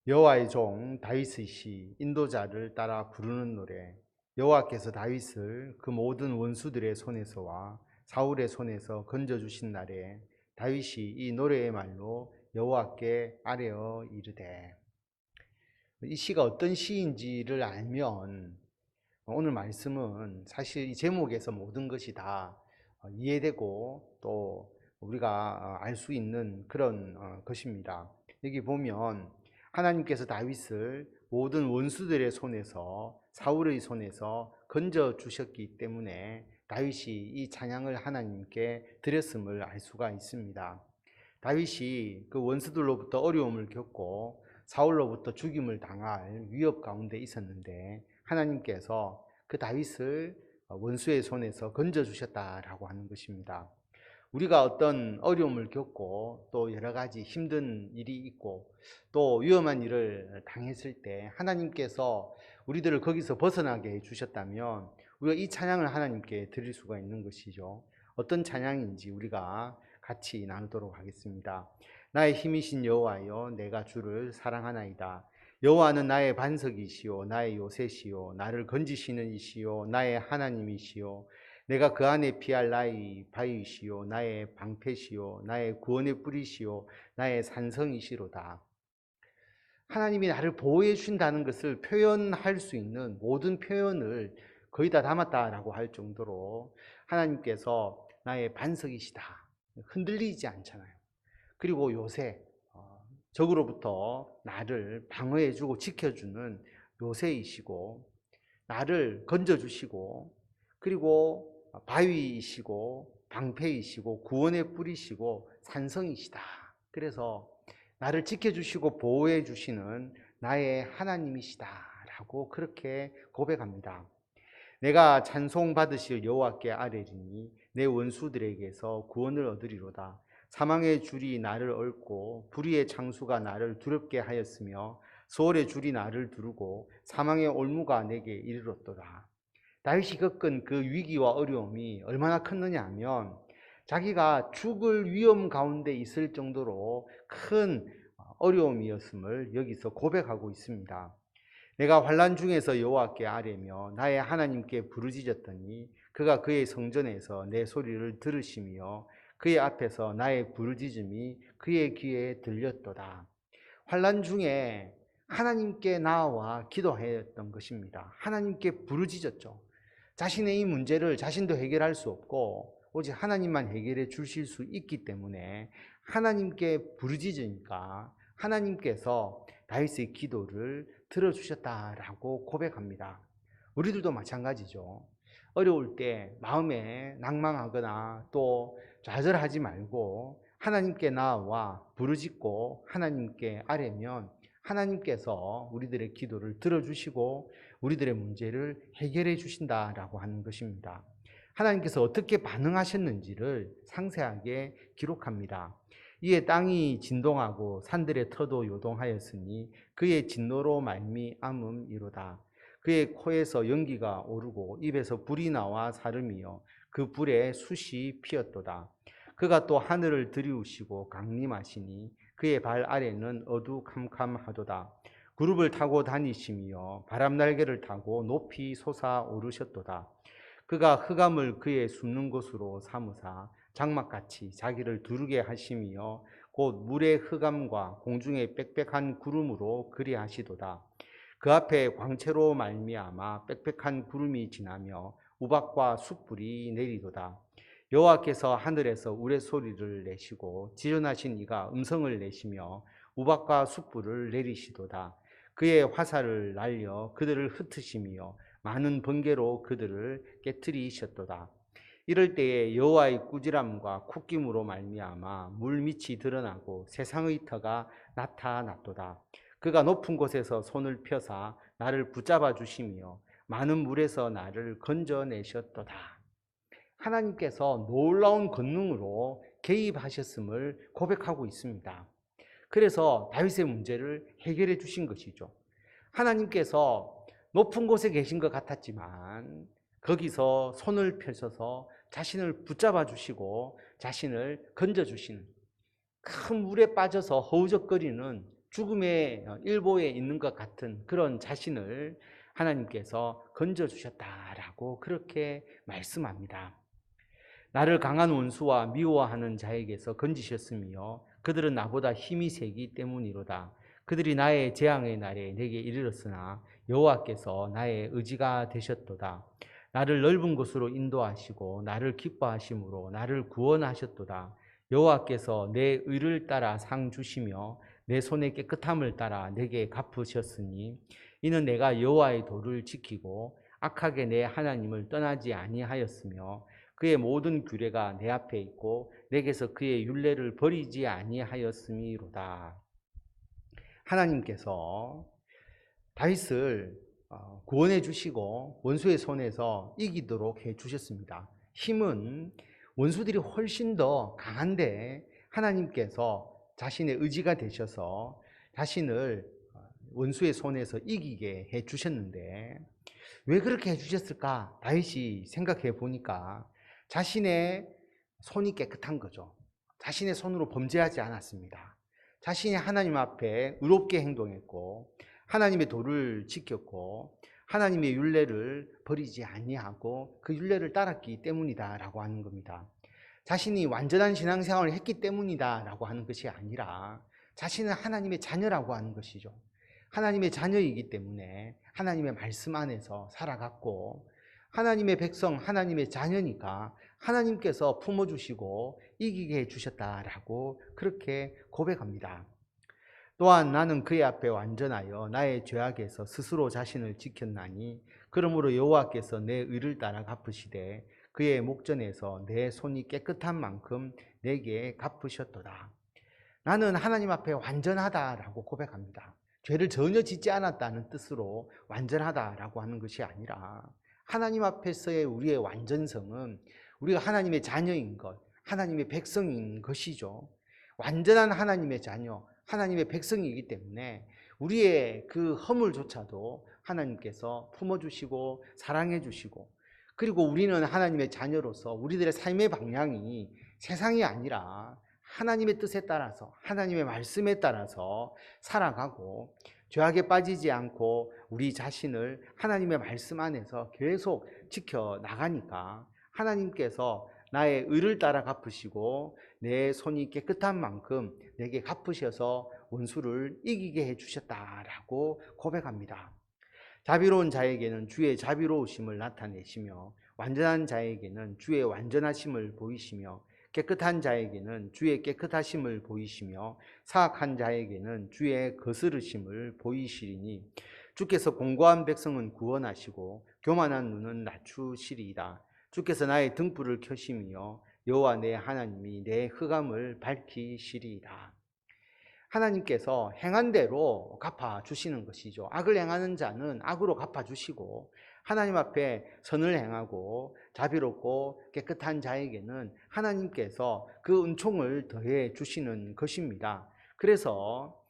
여호와의 종 다윗의 인도자를 따라 부르는 노래. 여호와께서 다윗을 그 모든 원수들의 손에서와 사울의 손에서 건져주신 날에 다윗이 이 노래의 말로 여호와께 아뢰어 이르되. 이 시가 어떤 시인지를 알면 오늘 말씀은 사실 이 제목에서 모든 것이 다 이해되고 또 우리가 알 수 있는 그런 것입니다. 여기 보면 하나님께서 다윗을 모든 원수들의 손에서, 사울의 손에서 건져 주셨기 때문에 다윗이 이 찬양을 하나님께 드렸음을 알 수가 있습니다. 다윗이 그 원수들로부터 어려움을 겪고 사울로부터 죽임을 당할 위협 가운데 있었는데 하나님께서 그 다윗을 원수의 손에서 건져 주셨다라고 하는 것입니다. 우리가 어떤 어려움을 겪고 또 여러 가지 힘든 일이 있고 또 위험한 일을 당했을 때 하나님께서 우리들을 거기서 벗어나게 해 주셨다면 우리가 이 찬양을 하나님께 드릴 수가 있는 것이죠. 어떤 찬양인지 우리가 같이 나누도록 하겠습니다. 나의 힘이신 여호와여, 내가 주를 사랑하나이다. 여호와는 나의 반석이시요 나의 요새시요 나를 건지시는 이시요 나의 하나님이시요 내가 그 안에 피할 나의 바위시요 나의 방패시요 나의 구원의 뿌리시요 나의 산성이시로다. 하나님이 나를 보호해 주신다는 것을 표현할 수 있는 모든 표현을 거의 다 담았다라고 할 정도로 하나님께서 나의 반석이시다. 흔들리지 않잖아요. 그리고 요새 적으로부터 나를 방어해 주고 지켜주는 요새이시고 나를 건져주시고 그리고 바위이시고 방패이시고 구원의 뿌리시고 산성이시다. 그래서 나를 지켜주시고 보호해 주시는 나의 하나님이시다라고 그렇게 고백합니다. 내가 찬송받으실 여호와께 아뢰리니 내 원수들에게서 구원을 얻으리로다. 사망의 줄이 나를 얽고 불의의 창수가 나를 두렵게 하였으며 소월의 줄이 나를 두르고 사망의 올무가 내게 이르렀도다. 다윗이 겪은 그 위기와 어려움이 얼마나 컸느냐 하면 자기가 죽을 위험 가운데 있을 정도로 큰 어려움이었음을 여기서 고백하고 있습니다. 내가 환난 중에서 여호와께 아뢰며 나의 하나님께 부르짖었더니 그가 그의 성전에서 내 소리를 들으시며 그의 앞에서 나의 부르짖음이 그의 귀에 들렸도다. 환난 중에 하나님께 나와 기도했던 것입니다. 하나님께 부르짖었죠. 자신의 이 문제를 자신도 해결할 수 없고 오직 하나님만 해결해 주실 수 있기 때문에 하나님께 부르짖으니까 하나님께서 다윗의 기도를 들어주셨다라고 고백합니다. 우리들도 마찬가지죠. 어려울 때 마음에 낭망하거나 또 좌절하지 말고 하나님께 나아와 부르짖고 하나님께 아뢰면 하나님께서 우리들의 기도를 들어주시고 우리들의 문제를 해결해 주신다라고 하는 것입니다. 하나님께서 어떻게 반응하셨는지를 상세하게 기록합니다. 이에 땅이 진동하고 산들의 터도 요동하였으니 그의 진노로 말미암음이로다. 그의 코에서 연기가 오르고 입에서 불이 나와 사름이여 그 불에 숯이 피었도다. 그가 또 하늘을 들이우시고 강림하시니 그의 발 아래는 어두캄캄하도다. 구룹을 타고 다니시며 바람날개를 타고 높이 솟아오르셨도다. 그가 흑암을 그의 숨는 곳으로 삼으사 장막같이 자기를 두르게 하시며 곧 물의 흑암과 공중의 빽빽한 구름으로 그리하시도다. 그 앞에 광채로 말미암아 빽빽한 구름이 지나며 우박과 숯불이 내리도다. 여호와께서 하늘에서 우레소리를 내시고 지존하신 이가 음성을 내시며 우박과 숯불을 내리시도다. 그의 화살을 날려 그들을 흩으시며 많은 번개로 그들을 깨뜨리셨도다. 이럴 때에 여호와의 꾸지람과 콧김으로 말미암아 물밑이 드러나고 세상의 터가 나타났도다. 그가 높은 곳에서 손을 펴사 나를 붙잡아 주시며 많은 물에서 나를 건져내셨도다. 하나님께서 놀라운 권능으로 개입하셨음을 고백하고 있습니다. 그래서 다윗의 문제를 해결해 주신 것이죠. 하나님께서 높은 곳에 계신 것 같았지만 거기서 손을 펴셔서 자신을 붙잡아 주시고 자신을 건져 주시는, 큰 물에 빠져서 허우적거리는 죽음의 일보에 있는 것 같은 그런 자신을 하나님께서 건져주셨다라고 그렇게 말씀합니다. 나를 강한 원수와 미워하는 자에게서 건지셨으며 그들은 나보다 힘이 세기 때문이로다. 그들이 나의 재앙의 날에 내게 이르렀으나 여호와께서 나의 의지가 되셨도다. 나를 넓은 곳으로 인도하시고 나를 기뻐하심으로 나를 구원하셨도다. 여호와께서 내 의를 따라 상 주시며 내 손의 깨끗함을 따라 내게 갚으셨으니 이는 내가 여호와의 도를 지키고 악하게 내 하나님을 떠나지 아니하였으며 그의 모든 규례가 내 앞에 있고 내게서 그의 율례를 버리지 아니하였음이로다. 하나님께서 다윗을 구원해 주시고 원수의 손에서 이기도록 해 주셨습니다. 힘은 원수들이 훨씬 더 강한데 하나님께서 자신의 의지가 되셔서 자신을 원수의 손에서 이기게 해 주셨는데 왜 그렇게 해 주셨을까? 다윗이 생각해 보니까 자신의 손이 깨끗한 거죠. 자신의 손으로 범죄하지 않았습니다. 자신이 하나님 앞에 의롭게 행동했고 하나님의 도를 지켰고 하나님의 율례를 버리지 아니하고 그 율례를 따랐기 때문이다라고 하는 겁니다. 자신이 완전한 신앙생활을 했기 때문이다라고 하는 것이 아니라 자신은 하나님의 자녀라고 하는 것이죠. 하나님의 자녀이기 때문에 하나님의 말씀 안에서 살아갔고 하나님의 백성, 하나님의 자녀니까 하나님께서 품어주시고 이기게 해주셨다라고 그렇게 고백합니다. 또한 나는 그의 앞에 완전하여 나의 죄악에서 스스로 자신을 지켰나니 그러므로 여호와께서 내 의를 따라 갚으시되 그의 목전에서 내 손이 깨끗한 만큼 내게 갚으셨도다. 나는 하나님 앞에 완전하다라고 고백합니다. 죄를 전혀 짓지 않았다는 뜻으로 완전하다라고 하는 것이 아니라 하나님 앞에서의 우리의 완전성은 우리가 하나님의 자녀인 것, 하나님의 백성인 것이죠. 완전한 하나님의 자녀, 하나님의 백성이기 때문에 우리의 그 허물조차도 하나님께서 품어주시고 사랑해주시고 그리고 우리는 하나님의 자녀로서 우리들의 삶의 방향이 세상이 아니라 하나님의 뜻에 따라서 하나님의 말씀에 따라서 살아가고 죄악에 빠지지 않고 우리 자신을 하나님의 말씀 안에서 계속 지켜나가니까 하나님께서 나의 의를 따라 갚으시고 내 손이 깨끗한 만큼 내게 갚으셔서 원수를 이기게 해주셨다라고 고백합니다. 자비로운 자에게는 주의 자비로우심을 나타내시며 완전한 자에게는 주의 완전하심을 보이시며 깨끗한 자에게는 주의 깨끗하심을 보이시며 사악한 자에게는 주의 거스르심을 보이시리니 주께서 공고한 백성은 구원하시고 교만한 눈은 낮추시리이다. 주께서 나의 등불을 켜시며 여호와 내 하나님이 내 흑암을 밝히시리이다. 하나님께서 행한 대로 갚아주시는 것이죠. 악을 행하는 자는 악으로 갚아주시고 하나님 앞에 선을 행하고 자비롭고 깨끗한 자에게는 하나님께서 그 은총을 더해 주시는 것입니다. 그래서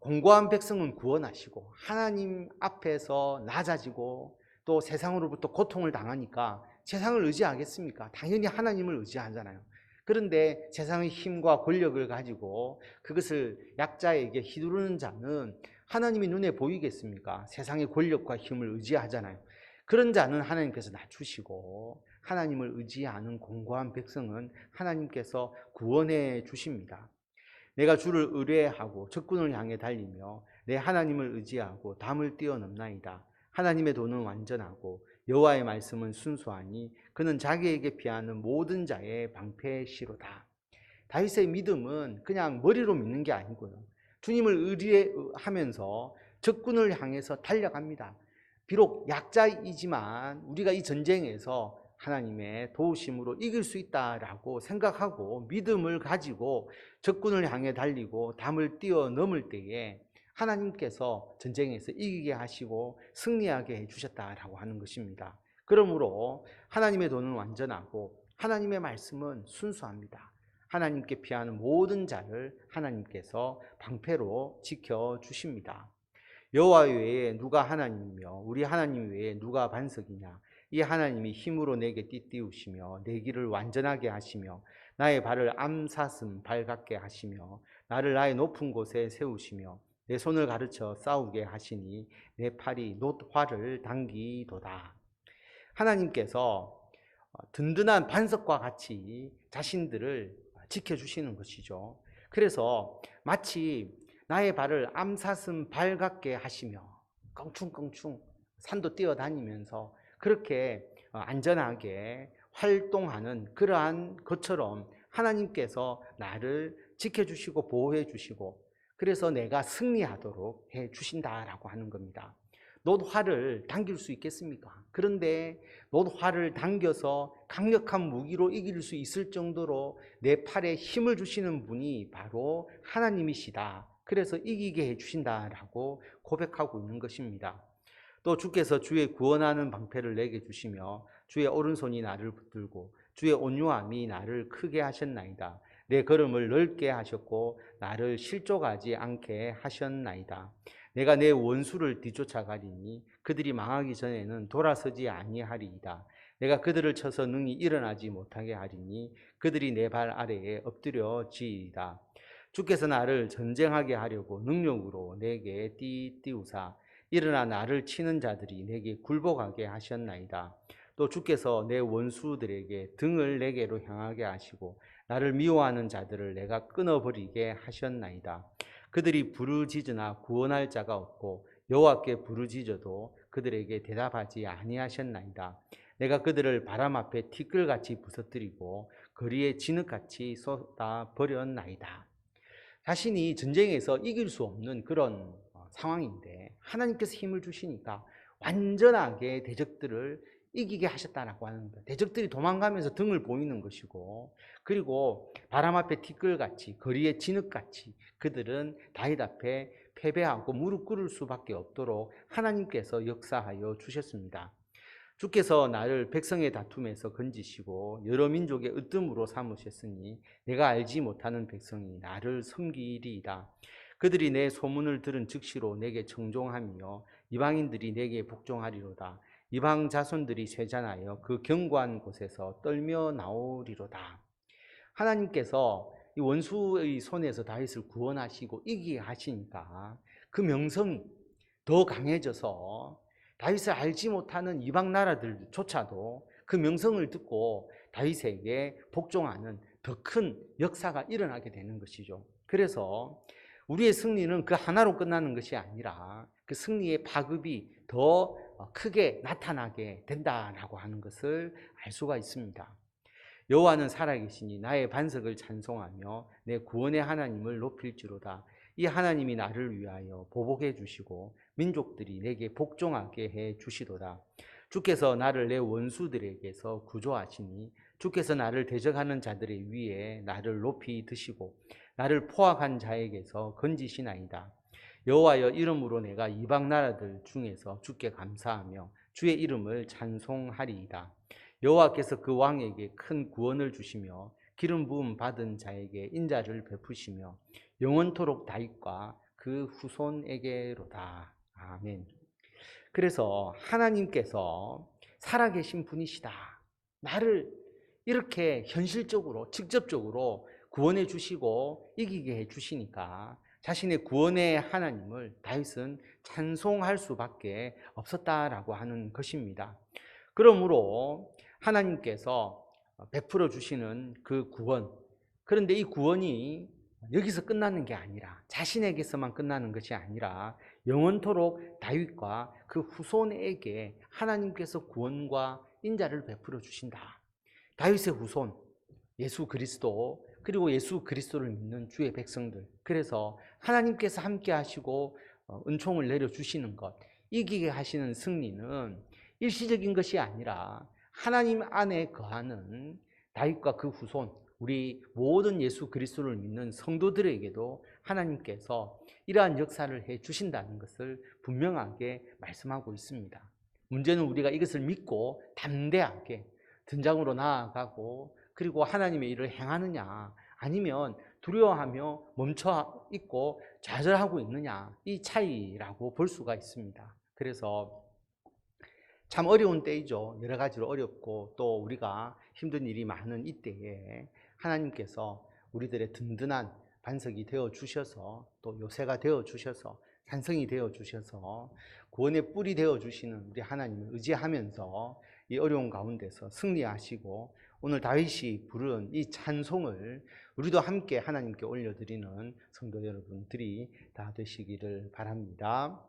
공고한 백성은 구원하시고 하나님 앞에서 낮아지고 또 세상으로부터 고통을 당하니까 세상을 의지하겠습니까? 당연히 하나님을 의지하잖아요. 그런데 세상의 힘과 권력을 가지고 그것을 약자에게 휘두르는 자는 하나님이 눈에 보이겠습니까? 세상의 권력과 힘을 의지하잖아요. 그런 자는 하나님께서 낮추시고 하나님을 의지하는 공고한 백성은 하나님께서 구원해 주십니다. 내가 주를 의뢰하고 적군을 향해 달리며 내 하나님을 의지하고 담을 뛰어넘나이다. 하나님의 도는 완전하고 여호와의 말씀은 순수하니 그는 자기에게 피하는 모든 자의 방패시로다. 다윗의 믿음은 그냥 머리로 믿는 게 아니고요. 주님을 의뢰하면서 적군을 향해서 달려갑니다. 비록 약자이지만 우리가 이 전쟁에서 하나님의 도우심으로 이길 수 있다라고 생각하고 믿음을 가지고 적군을 향해 달리고 담을 뛰어넘을 때에 하나님께서 전쟁에서 이기게 하시고 승리하게 해주셨다라고 하는 것입니다. 그러므로 하나님의 도는 완전하고 하나님의 말씀은 순수합니다. 하나님께 피하는 모든 자를 하나님께서 방패로 지켜주십니다. 여호와 외에 누가 하나님이며 우리 하나님 외에 누가 반석이냐. 이 하나님이 힘으로 내게 띠띠우시며 내 길을 완전하게 하시며 나의 발을 암사슴 발 같게 하시며 나를 나의 높은 곳에 세우시며 내 손을 가르쳐 싸우게 하시니 내 팔이 놋화를 당기도다. 하나님께서 든든한 반석과 같이 자신들을 지켜주시는 것이죠. 그래서 마치 나의 발을 암사슴 발 같게 하시며 껑충껑충 산도 뛰어다니면서 그렇게 안전하게 활동하는 그러한 것처럼 하나님께서 나를 지켜주시고 보호해 주시고 그래서 내가 승리하도록 해 주신다라고 하는 겁니다. 놋화를 당길 수 있겠습니까? 그런데 놋화를 당겨서 강력한 무기로 이길 수 있을 정도로 내 팔에 힘을 주시는 분이 바로 하나님이시다. 그래서 이기게 해주신다라고 고백하고 있는 것입니다. 또 주께서 주의 구원하는 방패를 내게 주시며 주의 오른손이 나를 붙들고 주의 온유함이 나를 크게 하셨나이다. 내 걸음을 넓게 하셨고 나를 실족하지 않게 하셨나이다. 내가 내 원수를 뒤쫓아가리니 그들이 망하기 전에는 돌아서지 아니하리이다. 내가 그들을 쳐서 능히 일어나지 못하게 하리니 그들이 내 발 아래에 엎드려지이다. 주께서 나를 전쟁하게 하려고 능력으로 내게 띠띠우사 일어나 나를 치는 자들이 내게 굴복하게 하셨나이다. 또 주께서 내 원수들에게 등을 내게로 향하게 하시고 나를 미워하는 자들을 내가 끊어버리게 하셨나이다. 그들이 부르짖으나 구원할 자가 없고 여호와께 부르짖어도 그들에게 대답하지 아니하셨나이다. 내가 그들을 바람 앞에 티끌같이 부서뜨리고 거리에 진흙같이 쏟아 버렸나이다. 자신이 전쟁에서 이길 수 없는 그런 상황인데 하나님께서 힘을 주시니까 완전하게 대적들을 이기게 하셨다라고 하는 거예요. 대적들이 도망가면서 등을 보이는 것이고 그리고 바람 앞에 티끌같이 거리에 진흙같이 그들은 다윗 앞에 패배하고 무릎 꿇을 수밖에 없도록 하나님께서 역사하여 주셨습니다. 주께서 나를 백성의 다툼에서 건지시고 여러 민족의 으뜸으로 삼으셨으니 내가 알지 못하는 백성이 나를 섬기리이다. 그들이 내 소문을 들은 즉시로 내게 청종하며 이방인들이 내게 복종하리로다. 이방 자손들이 쇠잔하여 그 견고한 곳에서 떨며 나오리로다. 하나님께서 이 원수의 손에서 다윗을 구원하시고 이기게 하시니까 그 명성이 더 강해져서 다윗을 알지 못하는 이방 나라들조차도 그 명성을 듣고 다윗에게 복종하는 더 큰 역사가 일어나게 되는 것이죠. 그래서 우리의 승리는 그 하나로 끝나는 것이 아니라 그 승리의 파급이 더 크게 나타나게 된다라고 하는 것을 알 수가 있습니다. 여호와는 살아계시니 나의 반석을 찬송하며 내 구원의 하나님을 높일지로다. 이 하나님이 나를 위하여 보복해 주시고 민족들이 내게 복종하게 해 주시도다. 주께서 나를 내 원수들에게서 구조하시니 주께서 나를 대적하는 자들의 위에 나를 높이 드시고 나를 포악한 자에게서 건지시나이다. 여호와여 이름으로 내가 이방 나라들 중에서 주께 감사하며 주의 이름을 찬송하리이다. 여호와께서 그 왕에게 큰 구원을 주시며 기름 부음 받은 자에게 인자를 베푸시며 영원토록 다윗과 그 후손에게로다. 아멘. 그래서 하나님께서 살아계신 분이시다. 나를 이렇게 현실적으로 직접적으로 구원해 주시고 이기게 해 주시니까 자신의 구원의 하나님을 다윗은 찬송할 수밖에 없었다라고 하는 것입니다. 그러므로 하나님께서 베풀어 주시는 그 구원, 그런데 이 구원이 여기서 끝나는 게 아니라 자신에게서만 끝나는 것이 아니라 영원토록 다윗과 그 후손에게 하나님께서 구원과 인자를 베풀어 주신다. 다윗의 후손 예수 그리스도, 그리고 예수 그리스도를 믿는 주의 백성들, 그래서 하나님께서 함께 하시고 은총을 내려주시는 것, 이기게 하시는 승리는 일시적인 것이 아니라 하나님 안에 거하는 다윗과 그 후손, 우리 모든 예수 그리스도를 믿는 성도들에게도 하나님께서 이러한 역사를 해 주신다는 것을 분명하게 말씀하고 있습니다. 문제는 우리가 이것을 믿고 담대하게 전장으로 나아가고 그리고 하나님의 일을 행하느냐, 아니면 두려워하며 멈춰 있고 좌절하고 있느냐, 이 차이라고 볼 수가 있습니다. 그래서 참 어려운 때이죠. 여러 가지로 어렵고 또 우리가 힘든 일이 많은 이때에 하나님께서 우리들의 든든한 반석이 되어 주셔서 또 요새가 되어 주셔서 산성이 되어 주셔서 구원의 뿔이 되어 주시는 우리 하나님을 의지하면서 이 어려운 가운데서 승리하시고 오늘 다윗이 부른 이 찬송을 우리도 함께 하나님께 올려드리는 성도 여러분들이 다 되시기를 바랍니다.